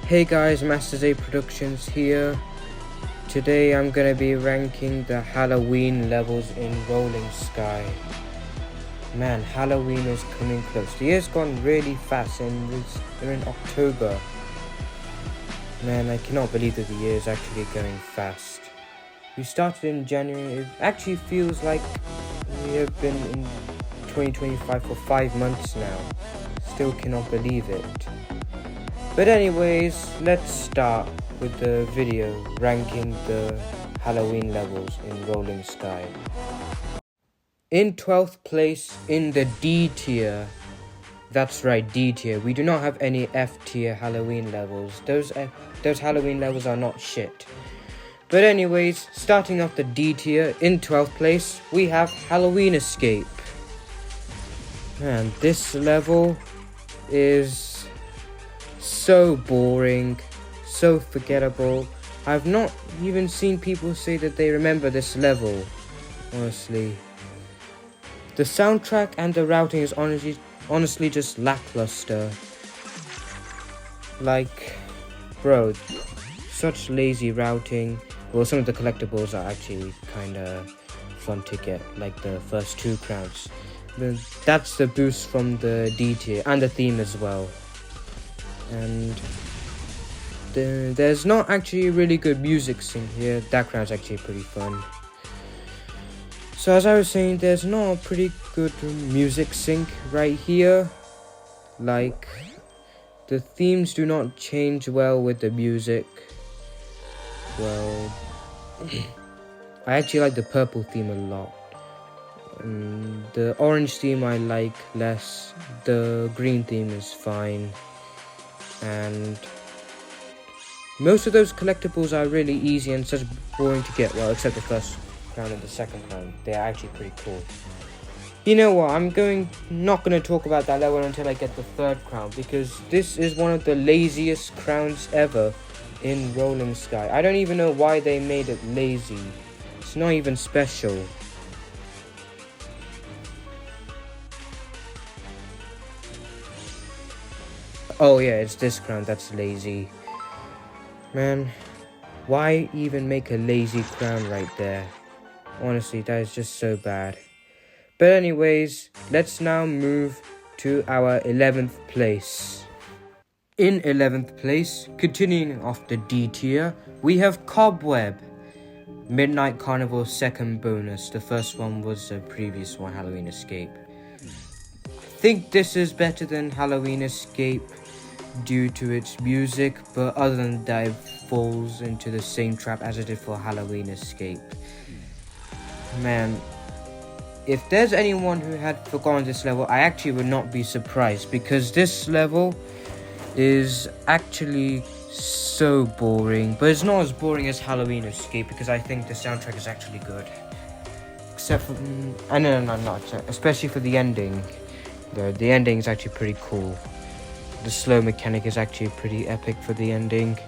Hey guys, Masters A Productions here. Today I'm gonna be ranking the Halloween levels in Rolling Sky. Man, Halloween is coming close. The year's gone really fast and we're in October. Man, I cannot believe that the year is actually going fast. We started in January. It actually feels like we have been in 2025 for 5 months now. Still cannot believe it. But anyways, let's start with the video ranking the Halloween levels in Rolling Sky. In 12th place in the D tier, that's right, D tier, we do not have any F tier Halloween levels. Those Halloween levels are not shit. But anyways, starting off the D tier, in 12th place, we have Halloween Escape. Man, this level is so boring, so forgettable. I've not even seen people say that they remember this level, honestly. The soundtrack and the routing is honestly just lackluster. Like, bro, such lazy routing. Well, some of the collectibles are actually kinda fun to get, like the first 2 crowns. That's the boost from the D tier, and the theme as well. And there's not actually really good music sync here. That crowd's actually pretty fun. So as I was saying, there's not a pretty good music sync right here. Like, the themes do not change well with the music. Well, I actually like the purple theme a lot. The orange theme I like less. The green theme is fine. And most of those collectibles are really easy and such boring to get. Well, except the first crown and the second crown. They're actually pretty cool. You know what? I'm not gonna talk about that level until I get the 3rd crown, because this is one of the laziest crowns ever in Rolling Sky. I don't even know why they made it lazy. It's not even special. Oh yeah, it's this crown that's lazy. Man, why even make a lazy crown right there? Honestly, that is just so bad. But anyways, let's now move to our 11th place. In 11th place, continuing off the D tier, we have Cobweb. Midnight Carnival 2nd bonus. The first one was the previous one, Halloween Escape. I think this is better than Halloween Escape due to its music, but other than that, it falls into the same trap as it did for Halloween Escape. Man, if there's anyone who had forgotten this level, I actually would not be surprised, because this level is actually so boring. But it's not as boring as Halloween Escape, because I think the soundtrack is actually good. Except for, not especially for the ending. The ending is actually pretty cool. The slow mechanic is actually pretty epic for the ending.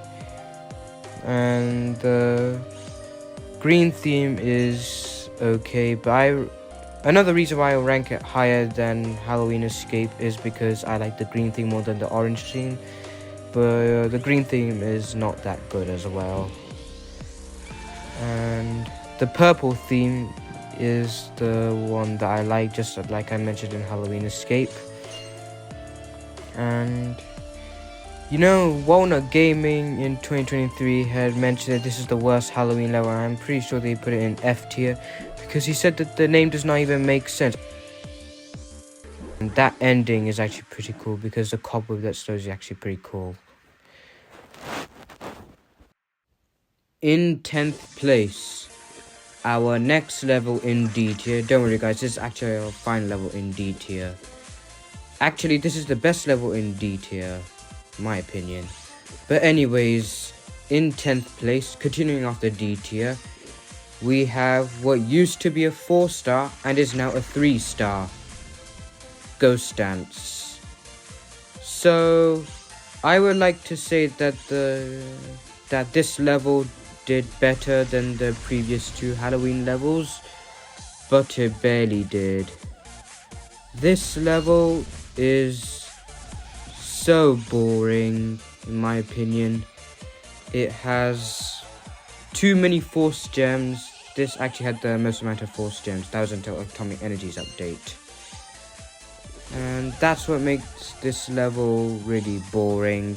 And the green theme is okay, but another reason why I rank it higher than Halloween Escape is because I like the green theme more than the orange theme. But the green theme is not that good as well. And the purple theme is the one that I like, just like I mentioned in Halloween Escape. And you know, Walnut Gaming in 2023 had mentioned that this is the worst Halloween level. I'm pretty sure they put it in F tier, because he said that the name does not even make sense. And that ending is actually pretty cool, because the cobweb that slows is actually pretty cool. In 10th place, our next level in D tier. Don't worry guys, this is actually our final level in D tier. Actually, this is the best level in D tier, in my opinion. But anyways, in 10th place, continuing off the D tier, we have what used to be a 4-star and is now a 3-star. Ghost Dance. So, I would like to say that this level did better than the previous 2 Halloween levels, but it barely did. This level is so boring. in my opinion. It has too many force gems. This actually had the most amount of force gems. That was until Atomic Energy's update. And that's what makes this level really boring.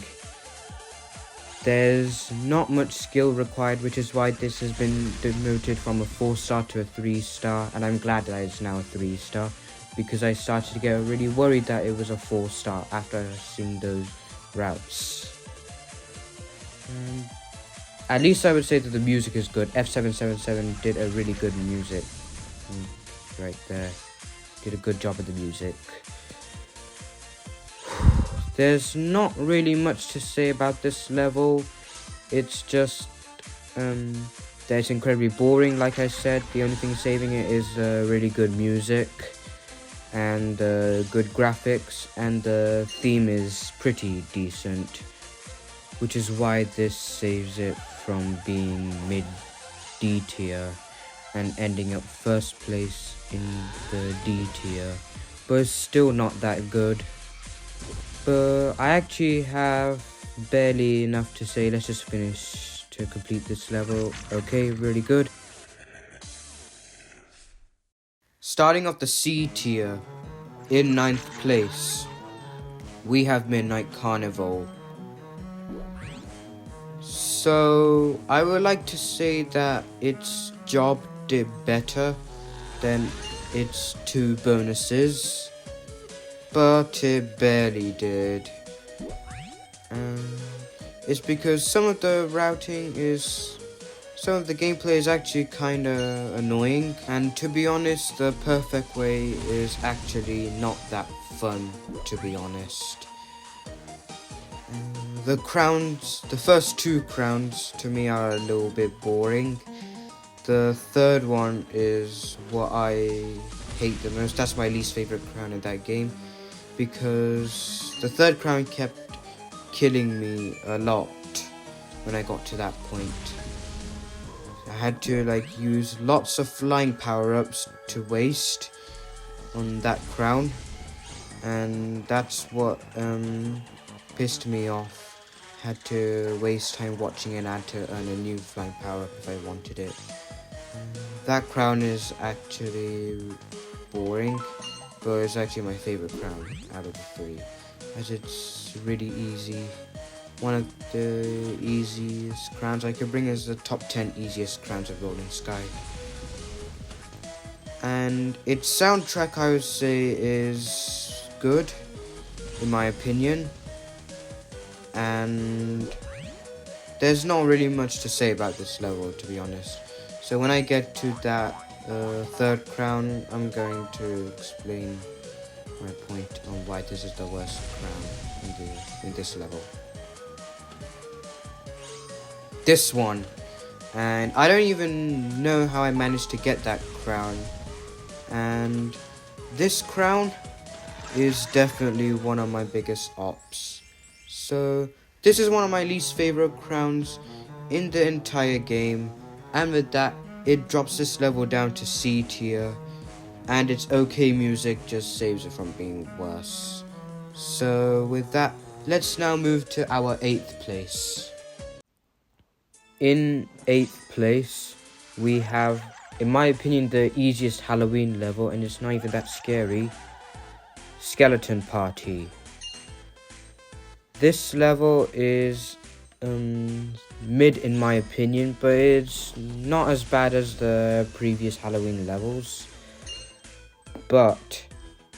There's not much skill required, which is why this has been demoted from a 4-star to a 3-star. And I'm glad that it's now a 3-star, because I started to get really worried that it was a 4-star after seeing those routes. At least I would say that the music is good. F777 did a really good music. Right there. Did a good job of the music. There's not really much to say about this level. It's just that it's incredibly boring, like I said. The only thing saving it is really good music and good graphics, and the theme is pretty decent, which is why this saves it from being mid-D tier and ending up first place in the D tier, but it's still not that good. But I actually have barely enough to say. Let's just finish to complete this level. Okay, really good. Starting off the C tier, in 9th place, we have Midnight Carnival. So, I would like to say that its job did better than its 2 bonuses, but it barely did. It's because some of the gameplay is actually kinda annoying, and to be honest, the perfect way is actually not that fun, to be honest. The first 2 crowns to me are a little bit boring. The third one is what I hate the most. That's my least favorite crown in that game, because the third crown kept killing me a lot when I got to that point. I had to use lots of flying power-ups to waste on that crown, and that's what pissed me off. Had to waste time watching and had to earn a new flying power-up if I wanted it. That crown is actually boring, but it's actually my favorite crown out of the 3, as it's really easy. One of the easiest crowns I could bring is the top 10 easiest crowns of Rolling Sky. And its soundtrack, I would say, is good, in my opinion. And there's not really much to say about this level, to be honest. So when I get to that 3rd crown, I'm going to explain my point on why this is the worst crown in this level. This one, and I don't even know how I managed to get that crown, and this crown is definitely one of my biggest ops. So this is one of my least favorite crowns in the entire game, and with that it drops this level down to C tier, and its okay music just saves it from being worse. So with that, let's now move to our 8th place. In 8th place, we have, in my opinion, the easiest Halloween level, and it's not even that scary, Skeleton Party. This level is mid in my opinion, but it's not as bad as the previous Halloween levels. But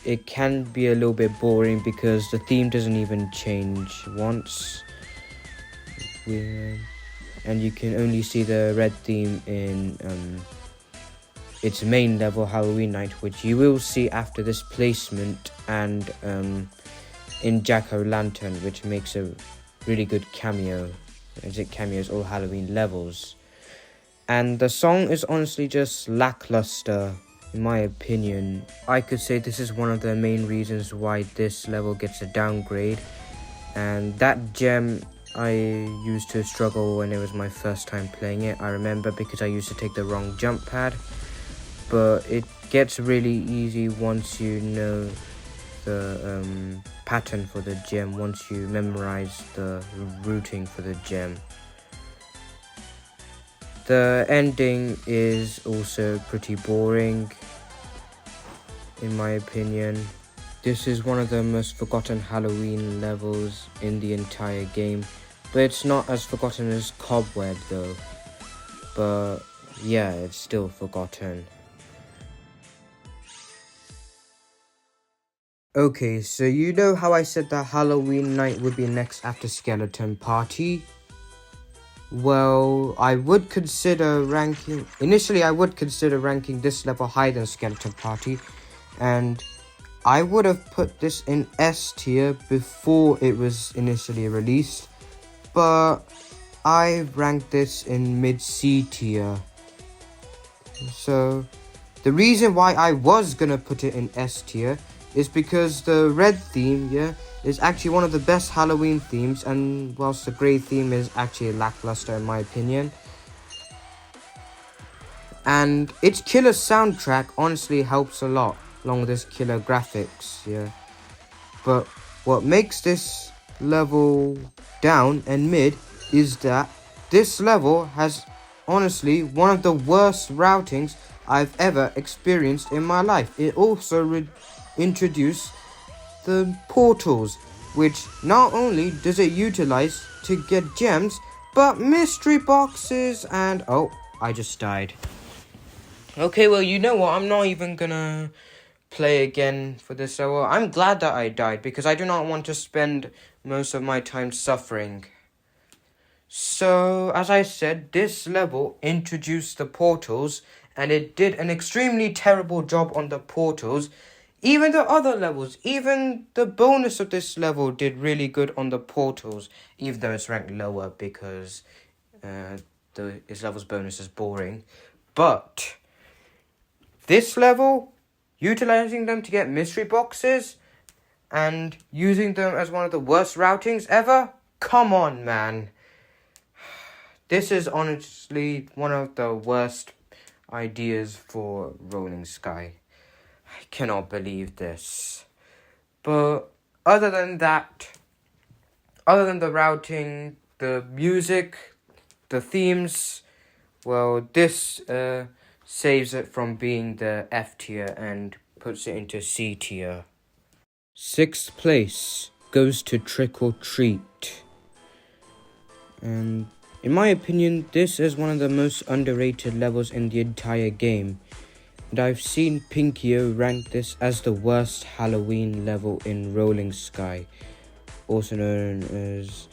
it can be a little bit boring because the theme doesn't even change once. And you can only see the red theme in its main level, Halloween Night, which you will see after this placement, and in Jack-O-Lantern, which makes a really good cameo, as it cameos all Halloween levels. And the song is honestly just lackluster, in my opinion. I could say this is one of the main reasons why this level gets a downgrade. And that gem I used to struggle when it was my first time playing it, I remember, because I used to take the wrong jump pad. But it gets really easy once you know the pattern for the gem once you memorize the routing for the gem. The ending is also pretty boring, in my opinion. This is one of the most forgotten Halloween levels in the entire game, but it's not as forgotten as Cobweb though. But yeah, it's still forgotten. Okay, so you know how I said that Halloween night would be next after Skeleton Party? Well, initially I would consider ranking this level higher than Skeleton Party, and I would have put this in S tier before it was initially released, but I ranked this in mid C tier. So the reason why I was gonna put it in S tier is because the red theme, is actually one of the best Halloween themes, and whilst the grey theme is actually lackluster in my opinion. And its killer soundtrack honestly helps a lot, along with its killer graphics, But what makes this level down and mid is that this level has honestly one of the worst routings I've ever experienced in my life. It also introduced the portals, which not only does it utilize to get gems, but mystery boxes and... oh, I just died. Okay, well, you know what? I'm not even gonna play again for this level. I'm glad that I died, because I do not want to spend most of my time suffering. So, as I said, this level introduced the portals, and it did an extremely terrible job on the portals. Even the other levels, even the bonus of this level did really good on the portals, even though it's ranked lower because this level's bonus is boring. But this level, utilizing them to get mystery boxes and using them as one of the worst routings ever, come on, man. This is honestly one of the worst ideas for Rolling Sky. I cannot believe this. But other than that, other than the routing, the music, the themes, well, this saves it from being the F tier and puts it into C tier. 6th place goes to Trick or Treat. And in my opinion, this is one of the most underrated levels in the entire game. And I've seen Pinkio rank this as the worst Halloween level in Rolling Sky. Also known as,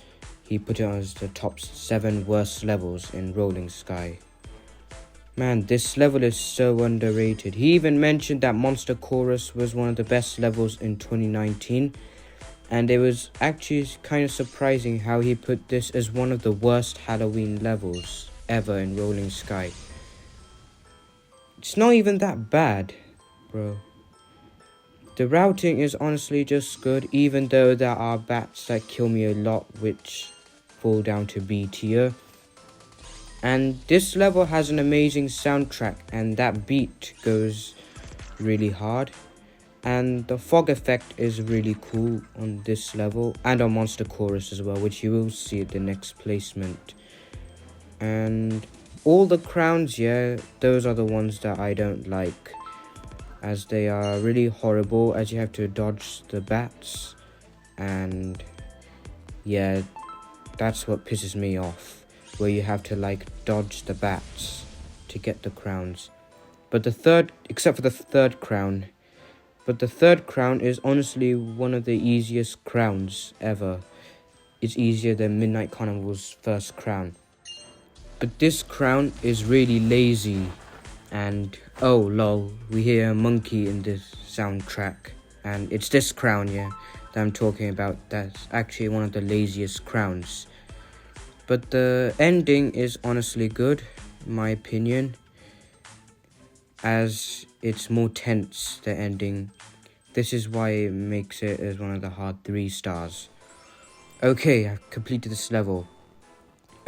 he put it as the top 7 worst levels in Rolling Sky. Man, this level is so underrated. He even mentioned that Monster Chorus was one of the best levels in 2019. And it was actually kind of surprising how he put this as one of the worst Halloween levels ever in Rolling Sky. It's not even that bad, bro. The routing is honestly just good, even though there are bats that kill me a lot, which fall down to B tier. And this level has an amazing soundtrack, and that beat goes really hard. And the fog effect is really cool on this level, and on Monster Chorus as well, which you will see at the next placement. And all the crowns, those are the ones that I don't like, as they are really horrible, as you have to dodge the bats. And yeah, that's what pisses me off, where you have to dodge the bats to get the crowns. But except for the third crown. But the third crown is honestly one of the easiest crowns ever. It's easier than Midnight Carnival's first crown. But this crown is really lazy. And oh lol, we hear a monkey in this soundtrack. And it's this crown, that I'm talking about. That's actually one of the laziest crowns. But the ending is honestly good, in my opinion, as it's more tense, the ending. This is why it makes it as one of the hard 3 stars. Okay, I've completed this level.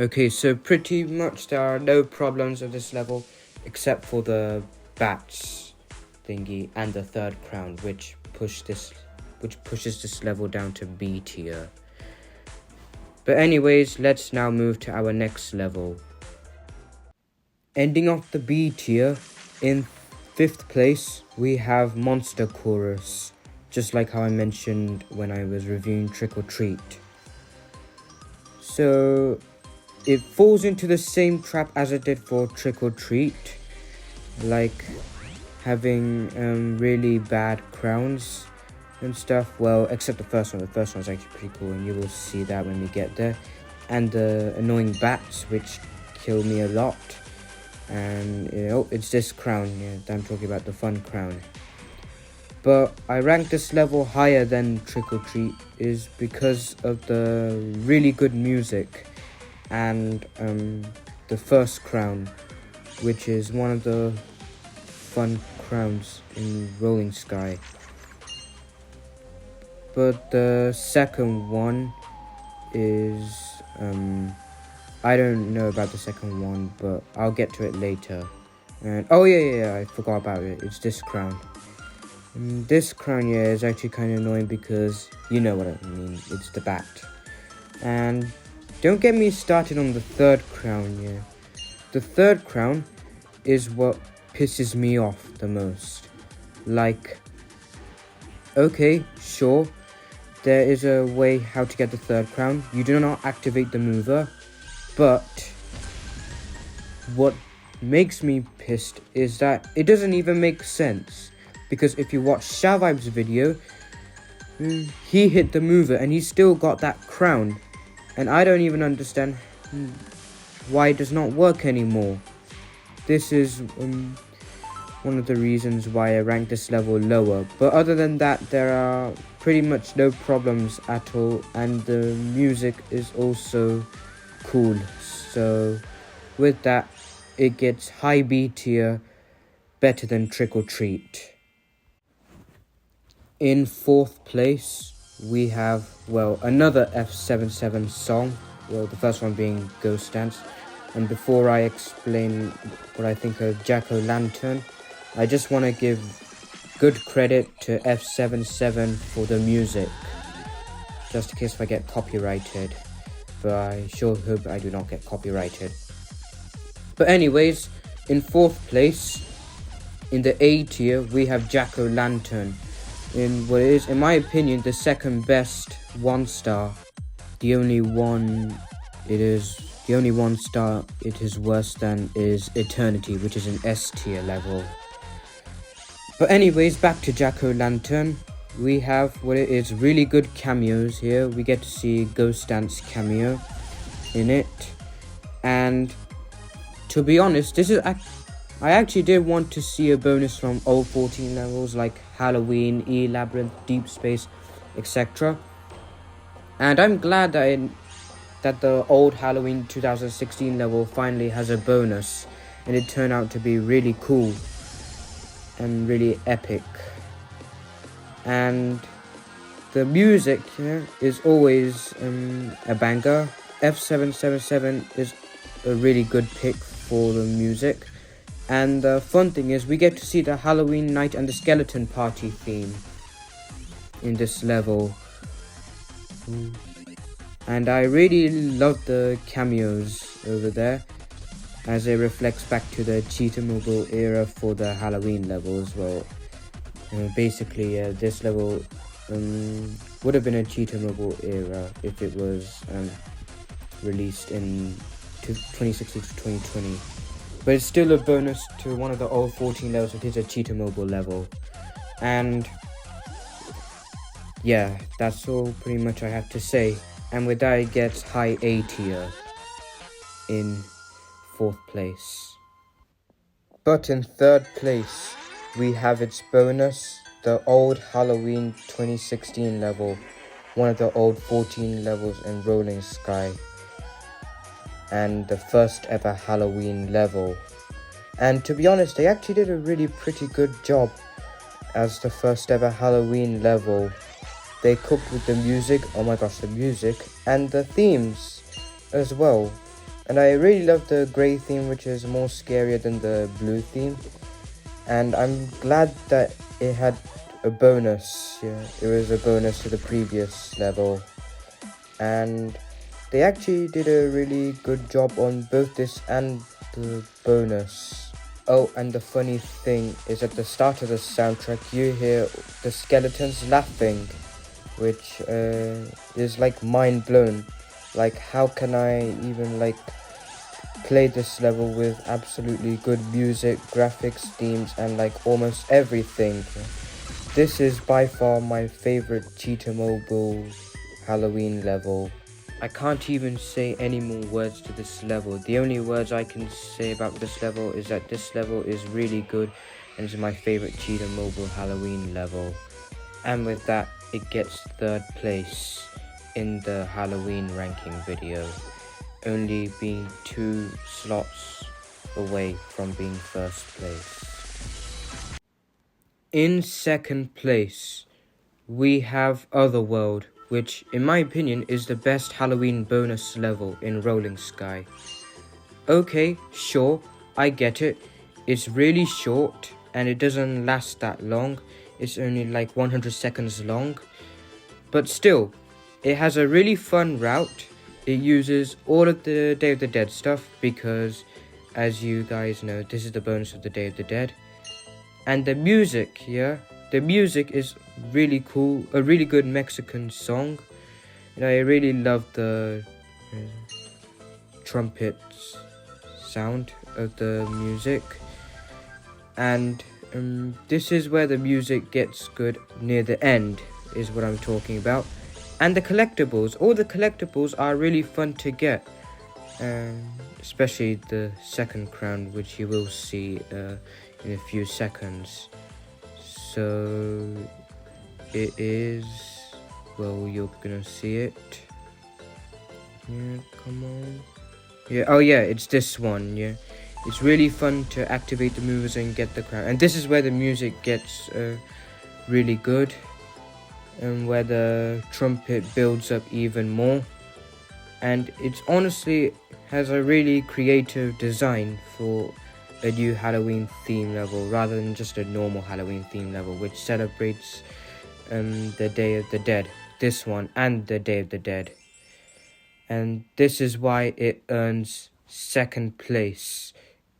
Okay, so pretty much there are no problems with this level, except for the bats thingy and the third crown, which push this which pushes this level down to B tier. But anyways, let's now move to our next level. Ending off the B tier, in 5th place, we have Monster Chorus, just like how I mentioned when I was reviewing Trick or Treat. So, it falls into the same trap as it did for Trick or Treat, like having really bad crowns and stuff. Well, except the first one. The first one's actually pretty cool, and you will see that when we get there. And the annoying bats, which kill me a lot. And it's this crown. Yeah, I'm talking about the fun crown. But I rank this level higher than Trick or Treat is because of the really good music and the first crown, which is one of the fun crowns in Rolling Sky. But the second one is I don't know about the second one, but I'll get to it later. And oh yeah, I forgot about it. It's this crown. And this crown, is actually kind of annoying because you know what I mean. It's the bat. And don't get me started on the third crown. The third crown is what pisses me off the most. Like, okay, sure, there is a way how to get the third crown. You do not activate the mover, but what makes me pissed is that it doesn't even make sense. Because if you watch Shavibes' video, he hit the mover and he still got that crown. And I don't even understand why it does not work anymore. This is one of the reasons why I rank this level lower. But other than that, there are pretty much no problems at all. And the music is also cool. So with that, it gets high B tier, better than Trick or Treat. In 4th place, we have, another F77 song. The first one being Ghost Dance. And before I explain what I think of Jack-O-Lantern, I just want to give good credit to F77 for the music. Just in case if I get copyrighted. But I sure hope I do not get copyrighted. But anyways, in 4th place, in the A tier, we have Jack-O-Lantern. In what is, in my opinion, the second best 1-star. The only one star it is worse than is Eternity, which is an S tier level. But anyways, back to Jack-O-Lantern. We have what it is really good cameos here. We get to see Ghost Dance cameo in it. And to be honest, I actually did want to see a bonus from all 14 levels like Halloween, E-Labyrinth, Deep Space, etc. And I'm glad that the old Halloween 2016 level finally has a bonus, and it turned out to be really cool and really epic. And the music is always a banger. F777 is a really good pick for the music. And the fun thing is we get to see the Halloween Night and the Skeleton Party theme in this level. And I really love the cameos over there, as it reflects back to the Cheetah Mobile era for the Halloween level as well. Basically, this level would have been a Cheetah Mobile era if it was released in 2016 to 2020. But it's still a bonus to one of the old 14 levels. It is a Cheetah Mobile level. And yeah, that's all pretty much I have to say. And with that, it gets high A tier in 4th place. But in 3rd place, we have its bonus, the old Halloween 2016 level, one of the old 14 levels in Rolling Sky, and the first ever Halloween level. And to be honest, they actually did a really pretty good job as the first ever Halloween level. They cooked with the music, oh my gosh, the music, and the themes as well. And I really love the grey theme, which is more scarier than the blue theme. And I'm glad that it had a bonus. Yeah, it was a bonus to the previous level, and they actually did a really good job on both this and the bonus. Oh, and the funny thing is at the start of the soundtrack you hear the skeletons laughing, which is like mind blown. Like, how can I even like play this level with absolutely good music, graphics, themes, and like almost everything? This is by far my favorite Cheetah Mobile Halloween level. I can't even say any more words to this level. The only words I can say about this level is that this level is really good and is my favorite Cheetah Mobile Halloween level. And with that, it gets third place in the Halloween ranking video, only being 2 slots away from being first place. In second place, we have Otherworld, which in my opinion is the best Halloween bonus level in Rolling Sky. Okay, sure, I get it. It's really short and it doesn't last that long. It's only like 100 seconds long. But still, it has a really fun route. It uses all of the Day of the Dead stuff because, as you guys know, this is the bonus of the Day of the Dead. And the music, yeah, the music is really cool, a really good Mexican song. And I really love the trumpet sound of the music. And this is where the music gets good near the end, is what I'm talking about. And the collectibles, all the collectibles are really fun to get. Especially the second crown, which you will see in a few seconds. So it is, well, you're gonna see it. Yeah, come on. Yeah, oh yeah, it's this one, yeah. It's really fun to activate the movers and get the crown. And this is where the music gets really good. And where the trumpet builds up even more. And it's honestly has a really creative design for a new Halloween theme level rather than just a normal Halloween theme level, which celebrates the Day of the Dead, this one, and the Day of the Dead. And this is why it earns second place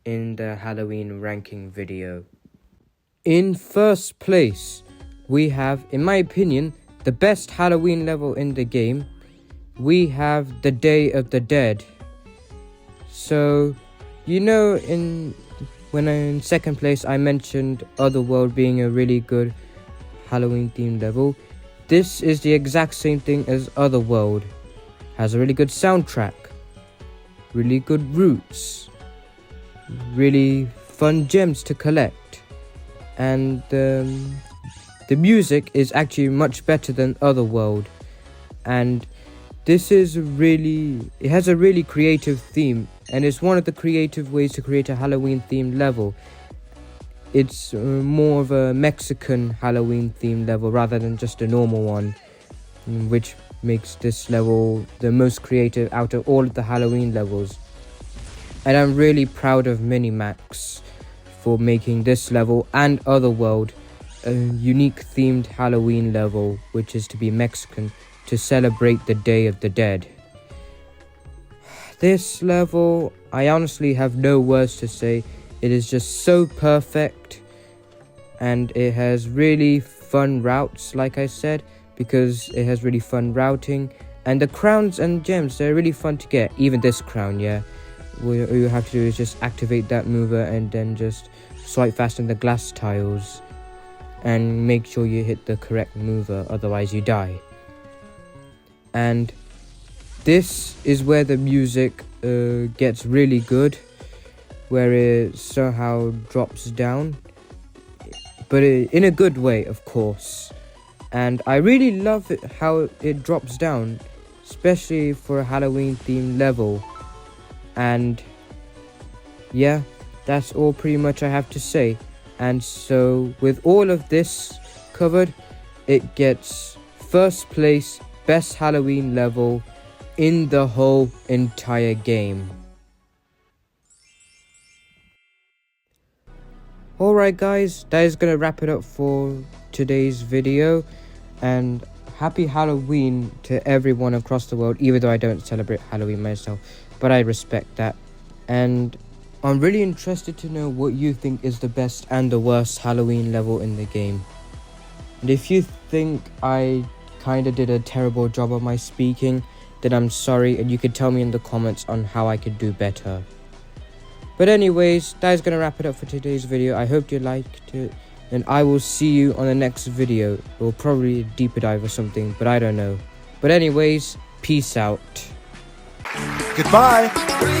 in the Halloween ranking video. In first place, we have, in my opinion, the best Halloween level in the game. We have the Day of the Dead. So, you know, when in second place I mentioned Otherworld being a really good Halloween themed level. This is the exact same thing as Otherworld. Has a really good soundtrack, really good routes, really fun gems to collect, and the music is actually much better than Otherworld. And this is it has a really creative theme, and it's one of the creative ways to create a Halloween themed level. It's more of a Mexican Halloween themed level rather than just a normal one, which makes this level the most creative out of all of the Halloween levels. And I'm really proud of Minimax for making this level and Otherworld a unique themed Halloween level, which is to be Mexican, to celebrate the Day of the Dead. This level, I honestly have no words to say. It is just so perfect, and it has really fun routes, like I said, because it has really fun routing. And the crowns and gems, they're really fun to get. Even this crown, yeah. All you have to do is just activate that mover and then just swipe fast on the glass tiles. And make sure you hit the correct mover, otherwise you die. And this is where the music gets really good, where it somehow drops down, but in a good way, of course. And I really love it how it drops down, especially for a Halloween themed level. And yeah, that's all pretty much I have to say. And so with all of this covered, it gets first place best Halloween level in the whole entire game. Alright guys, that is gonna wrap it up for today's video, and happy Halloween to everyone across the world, even though I don't celebrate Halloween myself, but I respect that. And I'm really interested to know what you think is the best and the worst Halloween level in the game. And if you think I kinda did a terrible job of my speaking, then I'm sorry, and you could tell me in the comments on how I could do better. But anyways, that is gonna wrap it up for today's video. I hope you liked it, and I will see you on the next video, or probably a deeper dive or something, but I don't know. But anyways, peace out. Goodbye.